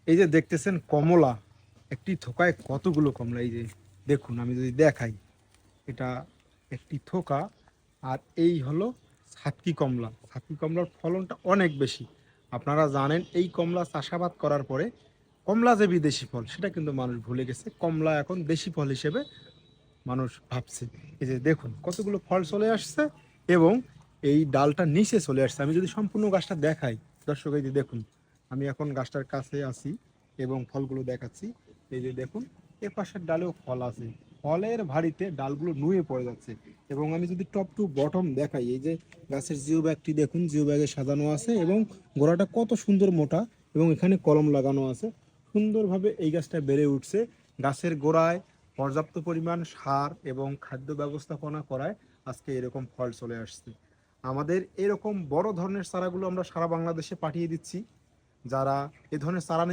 এই যে দেখতেছেন কমলা, একটি থোকায় কতগুলো কমলা। এই যে দেখুন, আমি যদি দেখাই, এটা একটি থোকা। আর এই হলো সাতকি কমলা। সাতকি কমলার ফলনটা অনেক বেশি। আপনারা জানেন এই কমলা চাষাবাদ করার পরে কমলা যে বিদেশি ফল সেটা কিন্তু মানুষ ভুলে গেছে, কমলা এখন দেশি ফল হিসেবে মানুষ ভাবছে। এই যে দেখুন কতগুলো ফল চলে আসছে এবং এই ডালটা নিচে চলে আসছে। আমি যদি সম্পূর্ণ গাছটা দেখাই দর্শক, এই যে দেখুন, আমি এখন গাছটার কাছে আছি এবং ফলগুলো দেখাচ্ছি। এই যে দেখুন, এ পাশের ডালেও ফল আছে, ফলের ভারিতে ডালগুলো নুয়ে পড়ে যাচ্ছে। এবং আমি যদি টপ টু বটম দেখাই, এই যে গাছের জিও ব্যাগটি দেখুন, জিও ব্যাগে সাজানো আছে এবং গোড়াটা কত সুন্দর মোটা এবং এখানে কলম লাগানো আছে। সুন্দরভাবে এই গাছটা বেড়ে উঠছে। গাছের গোড়ায় পর্যাপ্ত পরিমাণ সার এবং খাদ্য ব্যবস্থাপনা করায় আজকে এরকম ফল চলে আসছে। আমাদের এরকম বড় ধরনের চারাগুলো আমরা সারা বাংলাদেশে পাঠিয়ে দিচ্ছি। যারা এ ধরনের চারা